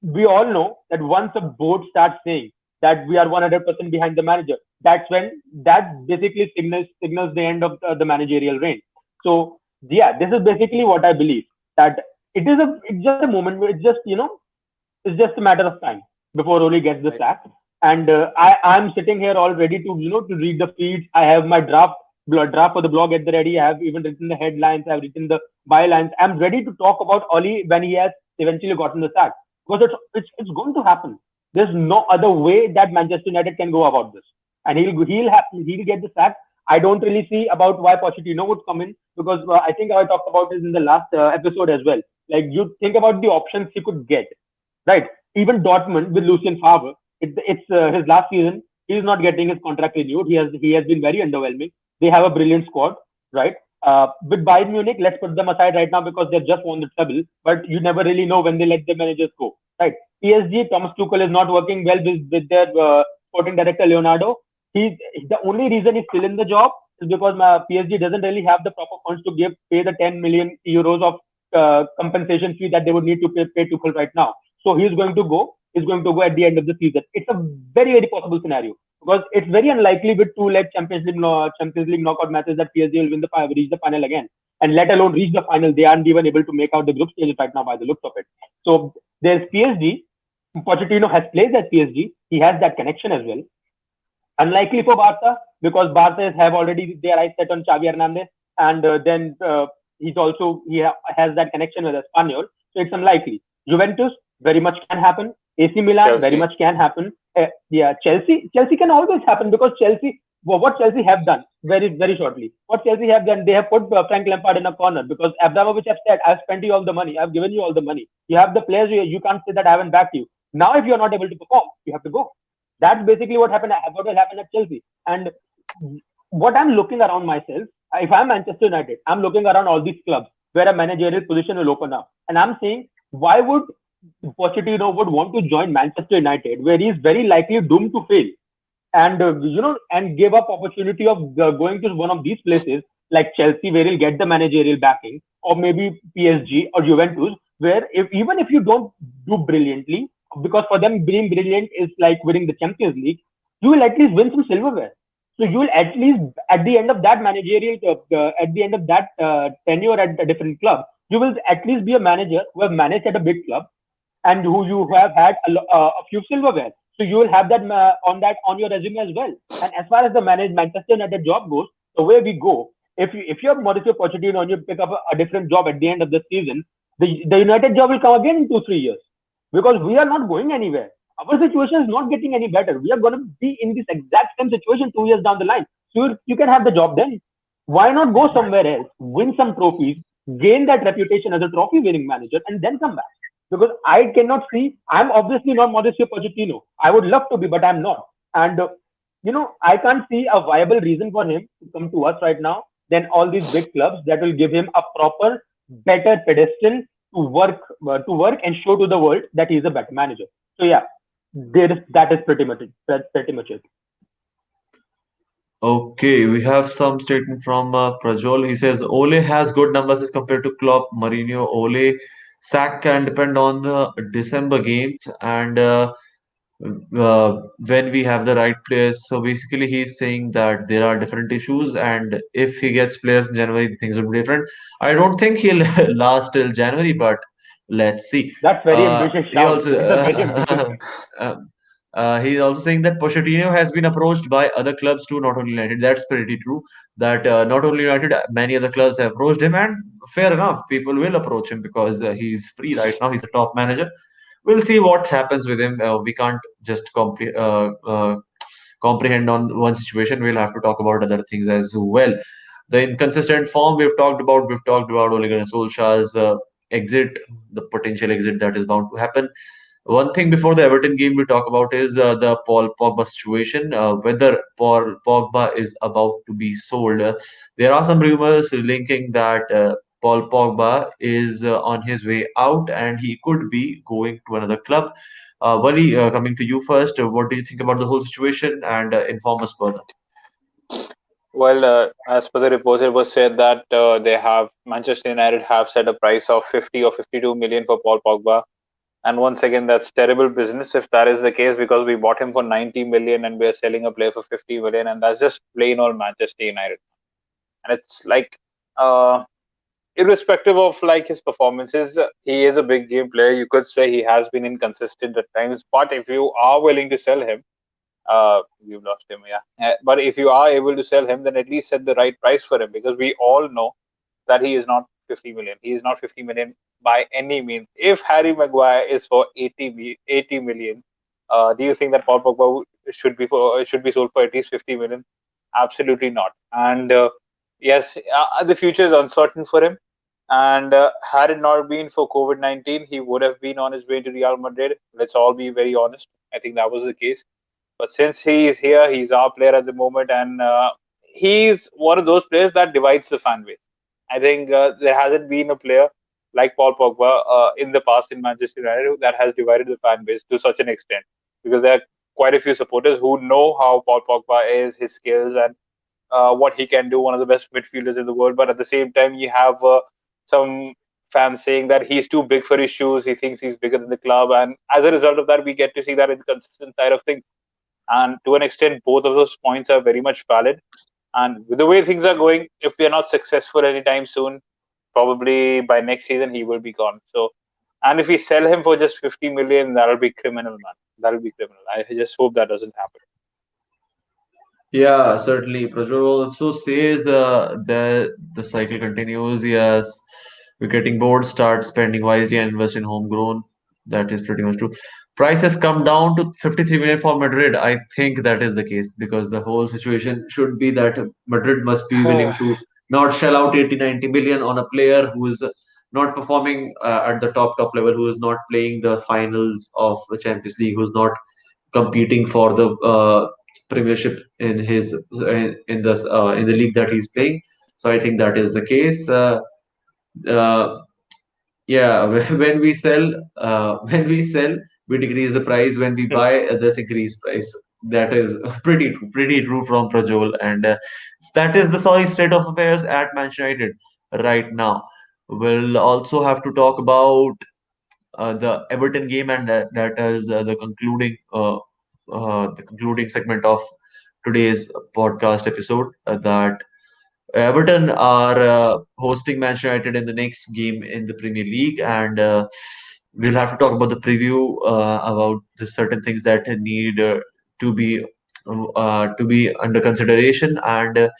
we all know that once a board starts saying that we are 100% behind the manager, that's when that basically signals the end of the managerial reign. So yeah, this is basically what I believe, that it's just a moment where it's just a matter of time before Oli gets the sack. And I'm sitting here all ready to read the feeds. I have my draft for the blog at the ready. I have even written the headlines. I've written the bylines. I'm ready to talk about Oli when he has eventually gotten the sack, because it's going to happen. There's no other way that Manchester United can go about this, and he'll get the sack. I don't really see about why Pochettino would come in, because I think I talked about this in the last episode as well. Like, you think about the options he could get, right? Even Dortmund with Lucien Favre, it's his last season. He's not getting his contract renewed. He has been very underwhelming. They have a brilliant squad, right? With Bayern Munich, let's put them aside right now because they've just won the treble. But you never really know when they let the managers go, right? PSG, Thomas Tuchel is not working well with their sporting director Leonardo. The only reason he's still in the job is because PSG doesn't really have the proper funds to pay the 10 million euros of compensation fee that they would need to pay Tuchel right now. So he's going to go. He's going to go at the end of the season. It's a very, very possible scenario, because it's very unlikely with 2 leg Champions League knockout matches that PSG will reach the final again, and let alone reach the final. They aren't even able to make out the group stages right now by the looks of it. So there's PSG. Pochettino has played at PSG. He has that connection as well. Unlikely for Barca, because Barca have already their eyes set on Xavi Hernandez, and then he has that connection with Espanyol. So it's unlikely. Juventus very much can happen. AC Milan Chelsea. very much can happen. Chelsea can always happen, because what Chelsea have done, very, very shortly, what Chelsea have done, they have put Frank Lampard in a corner, because Abramovich have said, I've spent you all the money, I've given you all the money, you have the players, you can't say that I haven't backed you. Now if you're not able to perform, you have to go. That's basically what will happen at Chelsea. And what I'm looking around myself, if I'm Manchester United, I'm looking around all these clubs where a managerial position will open up, and I'm saying, why would Pochettino would want to join Manchester United, where he is very likely doomed to fail, and and give up opportunity of going to one of these places like Chelsea, where he'll get the managerial backing, or maybe PSG or Juventus, where even if you don't do brilliantly, because for them being brilliant is like winning the Champions League, you will at least win some silverware. So you will at least, at the end of that managerial, at the end of that tenure at a different club, you will at least be a manager who have managed at a big club, and who you have had a few silverware. So you will have that on your resume as well. And as far as the Manchester United job goes, the way we go, if you're Mauricio Pochettino and you pick up a different job at the end of the season, the United job will come again in 2-3 years, because we are not going anywhere. Our situation is not getting any better. We are going to be in this exact same situation 2 years down the line. So you can have the job then. Why not go somewhere else, win some trophies, gain that reputation as a trophy winning manager, and then come back? Because I'm obviously not Mauricio Pochettino. I would love to be, but I'm not. And I can't see a viable reason for him to come to us right now than all these big clubs that will give him a proper, better pedestal to work and show to the world that he's a better manager. So yeah, that is pretty much it. That's pretty much it. Okay, we have some statement from Prajol. He says Ole has good numbers as compared to Klopp, Mourinho. Ole sack can depend on the December games and when we have the right players. So basically, he's saying that there are different issues, and if he gets players in January, things will be different. I don't think he'll last till January, but let's see. That's very ambitious He shout. also It's a very ambitious um, he's also saying that Pochettino has been approached by other clubs too, not only United. That's pretty true. That not only United, many other clubs have approached him, and fair enough, people will approach him because he's free right now. He's a top manager. We'll see what happens with him. We can't just comprehend on one situation. We'll have to talk about other things as well. The inconsistent form we've talked about Ole Gunnar Solskjaer's exit, the potential exit that is bound to happen. One thing before the Everton game we talk about is the Paul Pogba situation, whether Paul Pogba is about to be sold. There are some rumors linking that Paul Pogba is on his way out and he could be going to another club. Wally, coming to you first, what do you think about the whole situation and inform us further? Well, as per the reports, it was said that they have Manchester United have set a price of 50 or 52 million for Paul Pogba. And once again, that's terrible business if that is the case, because we bought him for 90 million and we're selling a player for 50 million, and that's just plain old Manchester United. And it's like, uh, irrespective of like his performances, he is a big game player. You could say he has been inconsistent at times, but if you are willing to sell him, we've lost him, yeah. But if you are able to sell him, then at least set the right price for him, because we all know that he is not 50 million. He is not 50 million by any means. If Harry Maguire is for 80 million, do you think that Paul Pogba should be sold for at least 50 million? Absolutely not. And yes, the future is uncertain for him. And had it not been for COVID-19, he would have been on his way to Real Madrid. Let's all be very honest. I think that was the case. But since he is here, he's our player at the moment, and he's one of those players that divides the fan base. I think there hasn't been a player like Paul Pogba in the past in Manchester United that has divided the fan base to such an extent, because there are quite a few supporters who know how Paul Pogba is, his skills, and what he can do, one of the best midfielders in the world. But at the same time, you have some fans saying that he's too big for his shoes, he thinks he's bigger than the club, and as a result of that, we get to see that inconsistent side of things. And to an extent, both of those points are very much valid. And with the way things are going, if we are not successful anytime soon, probably by next season he will be gone. So, and if we sell him for just 50 million, that'll be criminal, man. That'll be criminal. I just hope that doesn't happen. Yeah, certainly. Prajwal also says the cycle continues. Yes, we're getting bored. Start spending wisely and invest in homegrown. That is pretty much true. Price has come down to 53 million for Madrid. I think that is the case because the whole situation should be that Madrid must be willing to not shell out 80, 90 million on a player who is not performing at the top level, who is not playing the finals of the Champions League, who's not competing for the Premiership in his in the league that he's playing. So I think that is the case. Uh, yeah, when we sell, we decrease the price. When we buy, there's increase price. That is pretty true from Prajol, and that is the sorry state of affairs at Manchester United right now. We'll also have to talk about the Everton game, and that is the concluding segment of today's podcast episode. That Everton are hosting Manchester United in the next game in the Premier League, and we'll have to talk about the preview about the certain things that need to be under consideration. And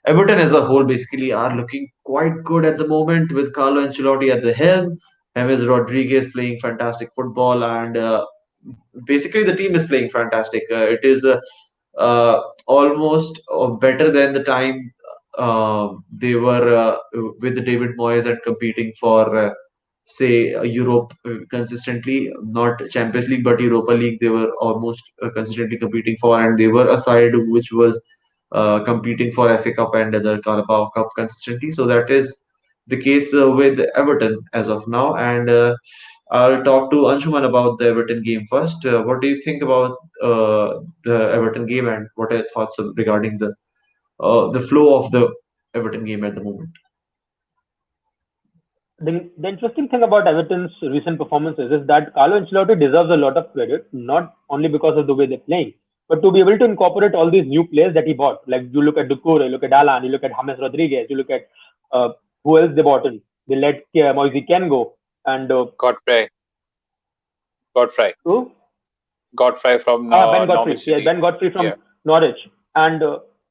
Everton as a whole basically are looking quite good at the moment with Carlo Ancelotti at the helm. James Rodriguez playing fantastic football, and basically the team is playing fantastic. It is almost better than the time they were with David Moyes and competing for say Europe consistently, not Champions League but Europa League. They were almost consistently competing for, and they were a side which was competing for FA Cup and other Carabao Cup consistently. So that is the case with Everton as of now. And I'll talk to Anshuman about the Everton game first. What do you think about the Everton game, and what are your thoughts regarding the flow of the Everton game at the moment? The interesting thing about Everton's recent performances is that Carlo Ancelotti deserves a lot of credit, not only because of the way they're playing, but to be able to incorporate all these new players that he bought. Like you look at Ducour, you look at Alan, you look at James Rodriguez, you look at uh, who else they bought in. They let Moise Ken go, and Godfrey, Godfrey, who? Godfrey from Ben Godfrey. Norwich Yeah, City. Ben Godfrey Yeah, from Norwich. And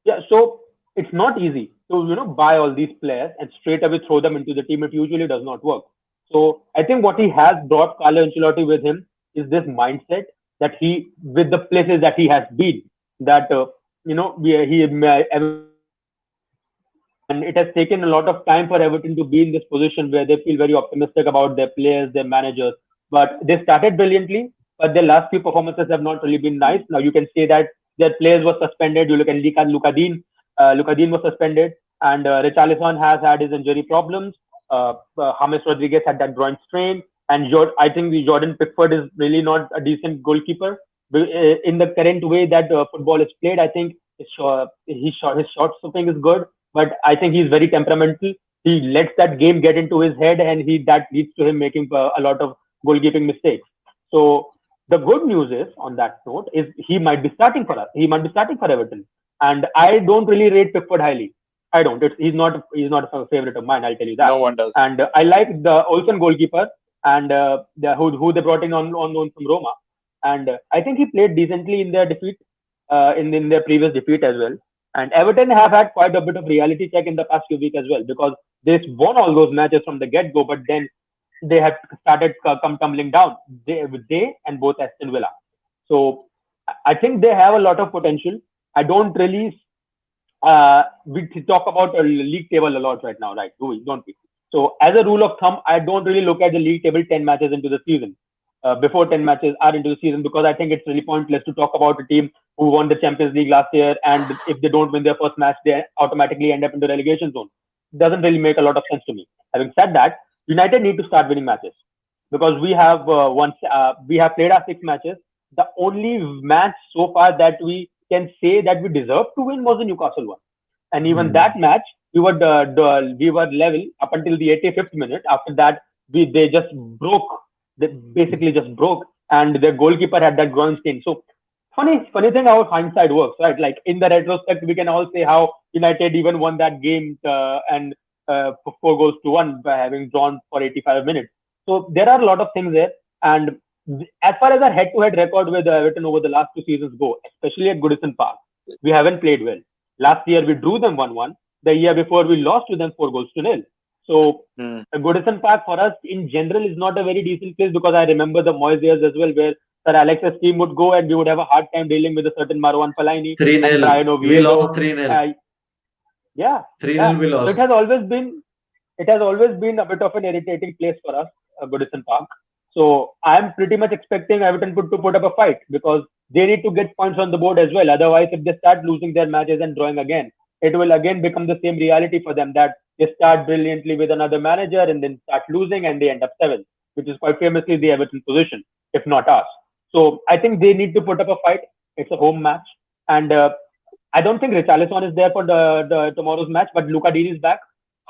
yeah, so it's not easy to buy all these players and straight away throw them into the team. It usually does not work. So I think what he has brought Carlo Ancelotti with him is this mindset that he, with the places that he has been, that Everton has been in, and it has taken a lot of time for Everton to be in this position where they feel very optimistic about their players, their managers. But they started brilliantly, but their last few performances have not really been nice. Now you can say that their players were suspended. You look at Luka Dean was suspended, and Richarlison has had his injury problems. James Rodriguez had that groin strain, and I think the Jordan Pickford is really not a decent goalkeeper. In the current way that football is played, I think his shot stopping is good, but I think he's very temperamental. He lets that game get into his head, and that leads to him making a lot of goalkeeping mistakes. So the good news is, on that note, is he might be starting for us. He might be starting for Everton, and I don't really rate Pickford highly. I don't. He's not a favorite of mine. I'll tell you that. no one does. And I like the Olsen goalkeeper, and who they brought in on from Roma, and I think he played decently in their defeat, in their previous defeat as well. And Everton have had quite a bit of reality check in the past few weeks as well, because they won all those matches from the get go, but then they had started come tumbling down. They and both Aston Villa. So I think they have a lot of potential. I don't really. We talk about a league table a lot right now, right? Do we? Don't we? So as a rule of thumb, I don't really look at the league table 10 matches into the season. Before 10 matches are into the season, because I think it's really pointless to talk about a team who won the Champions League last year, and if they don't win their first match, they automatically end up in the relegation zone. Doesn't really make a lot of sense to me. Having said that, United need to start winning matches, because we have played our 6 matches. The only match so far that we can say that we deserve to win was the Newcastle one, and even Hmm. that match we were level up until the 85th minute. After that, they just broke. They basically just broke, and their goalkeeper had that groin stain. So funny thing how hindsight works, right? Like in the retrospect, we can all say how United even won that game, and 4 goals to 1 by having drawn for 85 minutes. So there are a lot of things there. And as far as our head-to-head record with Everton over the last 2 seasons go, especially at Goodison Park, we haven't played well. Last year we drew them 1-1. The year before we lost to them 4 goals to 0. So Hmm. Goodison Park for us in general is not a very decent place, because I remember the Moyes years as well, where Sir Alex's team would go and we would have a hard time dealing with a certain Marwan Fellaini 3 and nil. Brian We lost Oviedo. 3 nil. Uh, yeah, 3 yeah. nil we So lost. it has always been a bit of an irritating place for us, Goodison Park. So I'm pretty much expecting Everton to put up a fight, because they need to get points on the board as well. Otherwise, if they start losing their matches and drawing again, it will again become the same reality for them, that they start brilliantly with another manager and then start losing and they end up seventh, which is quite famously the Everton position, if not us. So I think they need to put up a fight. It's a home match, and I don't think Richarlison is there for the tomorrow's match, but Luka Dean is back.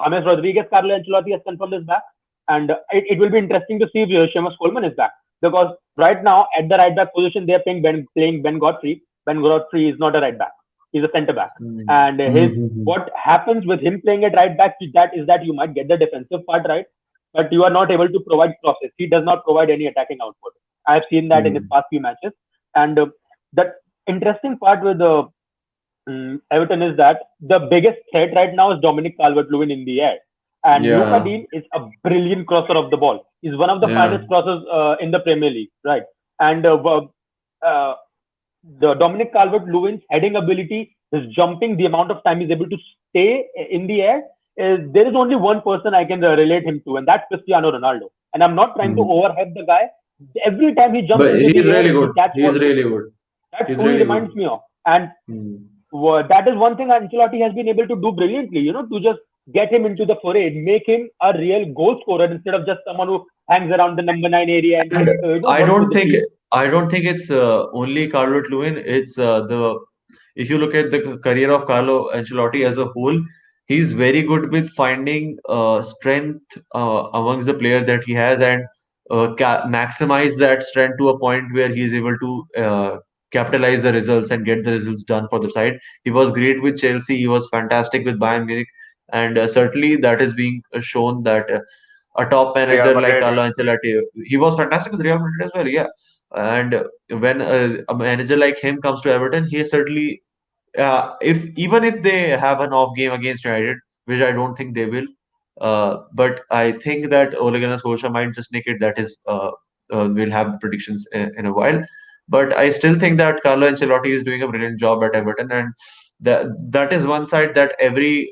James Rodriguez, Carlo Ancelotti has confirmed is back, and it will be interesting to see if Seamus Coleman is back, because right now at the right back position they are playing Ben Godfrey. Ben Godfrey is not a right back; he's a centre back, Hmm. and his Hmm. what happens with him playing at right back, that you might get the defensive part right, but you are not able to provide crosses. He does not provide any attacking output. I have seen that in his Hmm. past few matches, and the interesting part with the Everton is that the biggest threat right now is Dominic Calvert-Lewin in the air. And Luka Yeah. Dean is a brilliant crosser of the ball. He's one of the Yeah. finest crossers in the Premier League, right? And uh, the Dominic Calvert-Lewin's heading ability, his jumping, the amount of time he's able to stay in the air, there is only one person I can relate him to, and that's Cristiano Ronaldo. And I'm not trying to Hmm. overhype the guy. Every time he jumps But into he's the air, really he good. catches He's one, two. really good. That's He's who he really good. reminds me of. And Hmm. that is one thing Ancelotti has been able to do brilliantly, to just get him into the foray, make him a real goal scorer instead of just someone who hangs around the number 9 area and And I works with don't the think team. I don't think it's only Carlo Lewin. It's the if you look at the career of Carlo Ancelotti as a whole, he's very good with finding strength amongst the players that he has and maximize that strength to a point where he is able to capitalize the results and get the results done for the side. He was great with Chelsea. He was fantastic with Bayern Munich, and certainly that is being shown that. A top Real manager like Madrid. Carlo Ancelotti, he was fantastic with Real Madrid as well, yeah. And when a manager like him comes to Everton, he certainly if even if they have an off game against United, which I don't think they will, but I think that Ole Gunnar Solskjaer might just nick it. That is, we'll have the predictions in a while. But I still think that Carlo Ancelotti is doing a brilliant job at Everton, and that is one side that every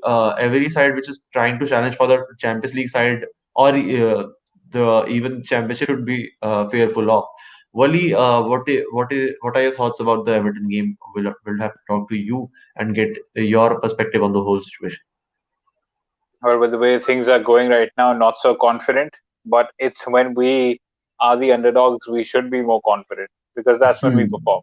side which is trying to challenge for the Champions League side or the even championship should be fearful of. Wally, what are your thoughts about the Everton game? We'll have to talk to you and get your perspective on the whole situation. Well, with the way things are going right now, not so confident. But it's when we are the underdogs, we should be more confident because that's when we Hmm. perform.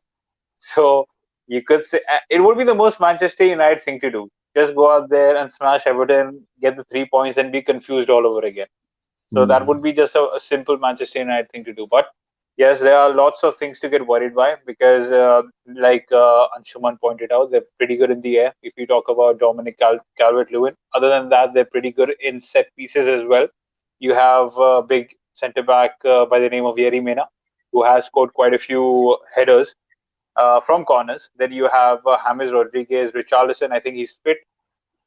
So you could say it would be the most Manchester United thing to do. Just go out there and smash Everton, get the 3 points, and be confused all over again. So that would Hmm. be just a simple Manchester United thing to do. But yes, there are lots of things to get worried by because, like Anshuman pointed out, they're pretty good in the air. If you talk about Dominic Calvert-Lewin, other than that, they're pretty good in set pieces as well. You have a big centre back by the name of Yerry Mena, who has scored quite a few headers from corners. Then you have James Rodriguez, Richarlison. I think he's fit,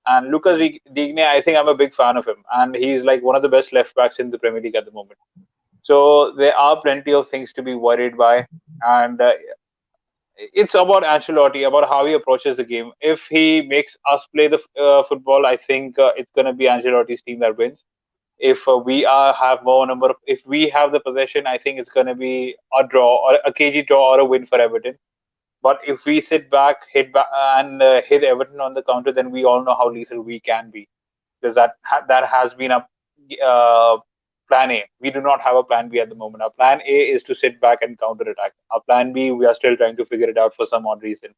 and Lucas Digne. I think I'm a big fan of him, and he's like one of the best left backs in the Premier League at the moment. So there are plenty of things to be worried by, and it's about Ancelotti, about how he approaches the game. If he makes us play the football, I think it's going to be Ancelotti's team that wins. If we have more number, if we have the possession, I think it's going to be a draw or a cagey draw or a win for Everton. But if we sit back, hit back, and hit Everton on the counter, then we all know how lethal we can be because that has been a uh, plan A. We do not have a plan B at the moment. Our plan A is to sit back and counter attack. Our plan B, we are still trying to figure it out for some odd reason.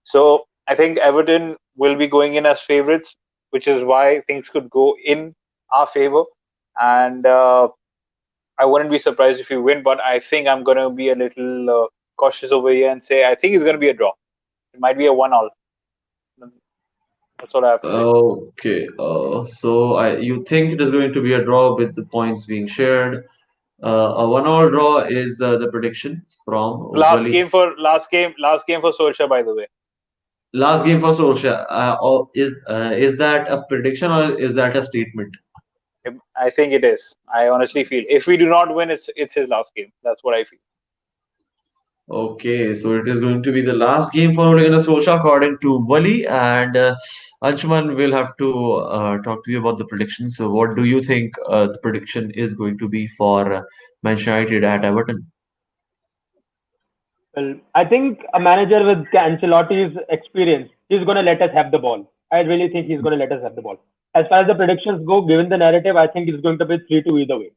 So I think Everton will be going in as favorites, which is why things could go in our favor. And I wouldn't be surprised if we win, but I think I'm going to be a little cautious over here and say I think it's going to be a draw. It might be a 1-all. That's all I have to say. Okay. So you think it is going to be a draw with the points being shared? A one-all draw is the prediction from Wally. Last game for Solskjaer, by the way. Last game for Solskjaer. Or is that a prediction or is that a statement? I think it is. I honestly feel if we do not win, it's his last game. That's what I feel. Okay, so it is going to be the last game for Ole Gunnar Solskjaer according to Wally, and Anshuman will have to talk to you about the prediction. So, what do you think the prediction is going to be for Manchester United at Everton? Well, I think a manager with Ancelotti's experience, he's going to let us have the ball. I really think he's going to let us have the ball. As far as the predictions go, given the narrative, I think it's going to be 3-2 either way.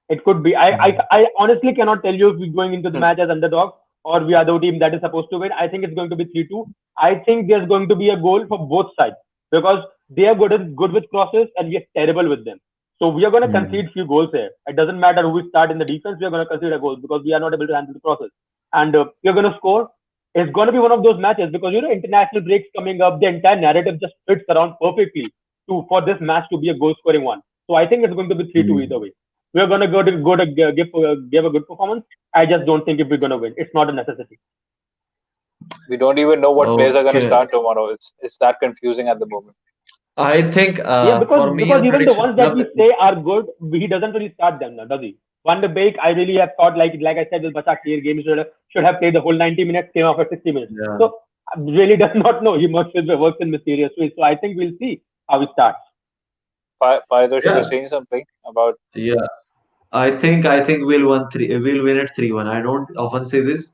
It could be. I honestly cannot tell you if we're going into the Hmm. match as underdog or we are the team that is supposed to win. I think it's going to be 3-2. I think there's going to be a goal for both sides because they are good with crosses and we are terrible with them. So we are going to Hmm. concede few goals here. It doesn't matter who we start in the defense. We are going to concede a goal because we are not able to handle the crosses. And we are going to score. It's going to be one of those matches because international breaks coming up. The entire narrative just fits around perfectly to for this match to be a goal scoring one. So I think it's going to be 3-2 either Hmm. way. We are going to give a good performance. I just don't think if we're going to win. It's not a necessity. We don't even know what players are going to Okay, start tomorrow. It's that confusing at the moment. I think Yeah, for me because the even the prediction. ones that we say are good, he doesn't really start them now, does he? Van de Beek, I really have thought like I said with Basaksehir game should have played the whole 90 minutes, came off at 60 minutes. Yeah. So I really does not know. He must works in mysterious ways. So I think we'll see how he starts. Paritosh, you were Yeah. saying something about Yeah. I think we'll win it 3-1. I don't often say this,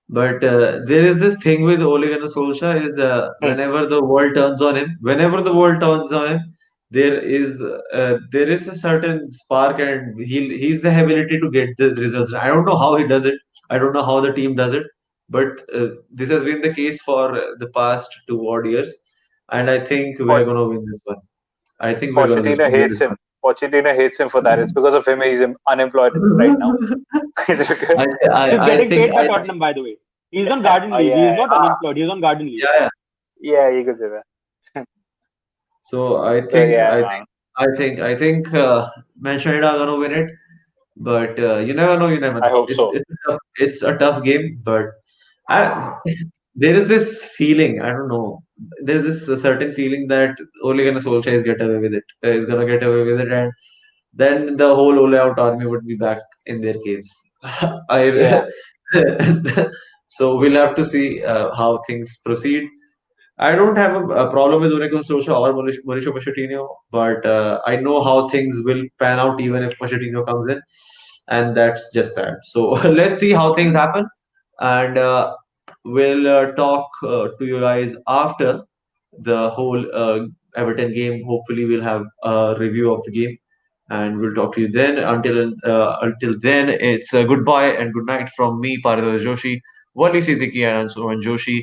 but there is this thing with Ole Gunnar Solskjaer is Hmm. whenever the world turns on him, there is a certain spark, and he's the ability to get the results. I don't know how he does it. I don't know how the team does it, but this has been the case for the past 2 odd years, and I think we're Poch- gonna win this one. I think we're gonna Pochettino win hates this him. Pochettino hates him for that. It's because of him he's unemployed right now. one. It's because, I, He's I, I getting think paid by I Tottenham, by the way. He's on garden oh leave. He is yeah, not unemployed. He's on garden leave. yeah, yeah. yeah, you could say that. So I So think yeah, I think man. I think Manchester United are gonna win it, but you never know. You never I know. hope It's so. it's a tough game, but I, there is this feeling. I don't know. There's this certain feeling that Ole Gunnar Solskjaer is get away with it. Is gonna get away with it, and then the whole Ole out army would be back in their caves. Yeah, I so we'll have to see how things proceed. I don't have a problem with Unicorn Sosa or Mauricio Pochettino, but I know how things will pan out even if Pochettino comes in, and that's just sad. So let's see how things happen, and we'll talk to you guys after the whole Everton game. Hopefully, we'll have a review of the game, and we'll talk to you then. Until then, it's goodbye and good night from me, Paritosh Joshi, Wali Siddiqui, and Ansuman Joshi.